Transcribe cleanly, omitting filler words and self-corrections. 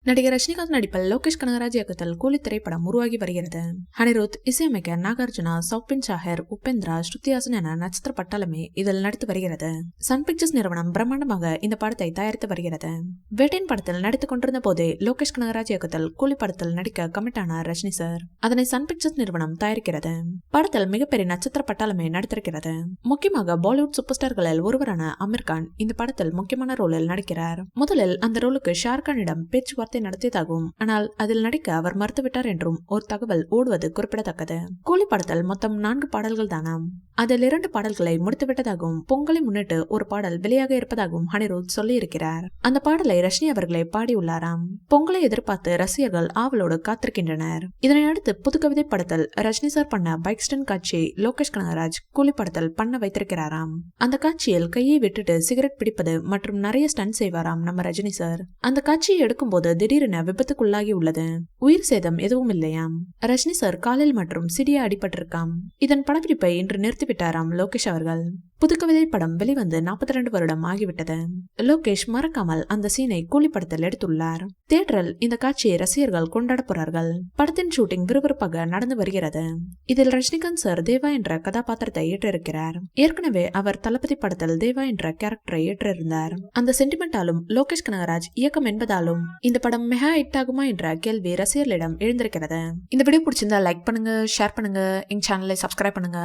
நடிகர் ரஜினிகாந்த் நடிப்பில் லோகேஷ் கனகராஜ் இயக்கத்தில் கூலி திரைப்படம் உருவாகி வருகிறது. அனிருத் இசையமைக்க நாகார்ஜுனா, சௌபின் சாஹர், உபேந்திரா, ஸ்ருதிஹாசன் என நட்சத்திர பட்டாளமே இதில் நடித்து வருகிறது. சன் பிக்சர்ஸ் நிறுவனம் பிரம்மாண்டமாக இந்த படத்தை தயாரித்து வருகிறது. வேட்டையின் படத்தில் நடித்துக் கொண்டிருந்த போதே லோகேஷ் கனகராஜ் இயக்கத்தில் கூலி படத்தில் நடிக்க கமிட் ஆனார் ரஜினி சார். அதனை சன் பிக்சர்ஸ் நிறுவனம் தயாரிக்கிறது. படத்தில் மிகப்பெரிய நட்சத்திர பட்டாளமே நடித்திருக்கிறது. முக்கியமாக பாலிவுட் சூப்பர் ஸ்டார்களில் ஒருவரான அமீர் கான் இந்த படத்தில் முக்கியமான ரோலில் நடிக்கிறார். முதலில் அந்த ரோலுக்கு ஷாருக்கானிடம் பேச்சுவார்த்தை நடத்தியதாகவும் ஆனால் அதில் நடிக்க அவர் மறுத்துவிட்டார் என்றும் ஒரு தகவல் ஓடுவது குறிப்பிடத்தக்கது. கூலி படத்தில் மொத்தம் 4 பாடல்கள் தானாம். அதில் 2 பாடல்களை முடித்துவிட்டதாகவும் பொங்கலை முன்னிட்டு ஒரு பாடல் வெளியாக இருப்பதாகவும் அனிருத் சொல்லியிருக்கிறார். அந்த பாடலை ரஜினி அவர்களே பாடியுள்ளாராம். பொங்கலை எதிர்பார்த்து ரசிகர்கள் ஆவலோடு காத்திருக்கின்றனர். இதனையடுத்து புதுக்கவிதை படத்தில் ரஜினி சார் பண்ண பைக் ஸ்டன் காட்சியை லோகேஷ் கனகராஜ் கூலி படத்தில் பண்ண வைத்திருக்கிறாராம். அந்த காட்சியில் கையை விட்டுட்டு சிகரெட் பிடிப்பது மற்றும் நிறைய ஸ்டன் செய்வாராம் நம்ம ரஜினி சார். அந்த காட்சியை எடுக்கும்போது திடீரென விபத்துக்குள்ளாகி உள்ளது. உயிர் சேதம் எதுவும் இல்லையாம். ரஜினி சார் காலில் மற்றும் சிறிய அடிபட்டிருக்காம். இதன் படப்பிடிப்பை இன்று நிறுத்திவிட்டாராம் லோகேஷ் அவர்கள். புதுக்கவிதை படம் வெளிவந்து 42 வருடம் ஆகிவிட்டது. லோகேஷ் மறக்காமல் அந்த சீனை கூலி படத்தில் எடுத்துள்ளார். தியேட்டரில் இந்த காட்சியை ரசிகர்கள் கொண்டாட போறார்கள். படத்தின் ஷூட்டிங் விறுவிறுப்பாக நடந்து வருகிறது. இதில் ரஜினிகாந்த் சார் தேவா என்ற கதாபாத்திரத்தை ஏற்றிருக்கிறார். ஏற்கனவே அவர் தளபதி படத்தில் தேவா என்ற கேரக்டரை ஏற்றிருந்தார். அந்த சென்டிமெண்டாலும் லோகேஷ் கனகராஜ் இயக்கம் என்பதாலும் இந்த படம் மெகா ஹிட் ஆகுமா என்ற கேள்வி ரசிகர்களிடம் எழுந்திருக்கிறது. இந்த வீடியோ பிடிச்சிருந்தா லைக் பண்ணுங்க, ஷேர் பண்ணுங்க, எங்க சேனலை சப்ஸ்கிரைப் பண்ணுங்க.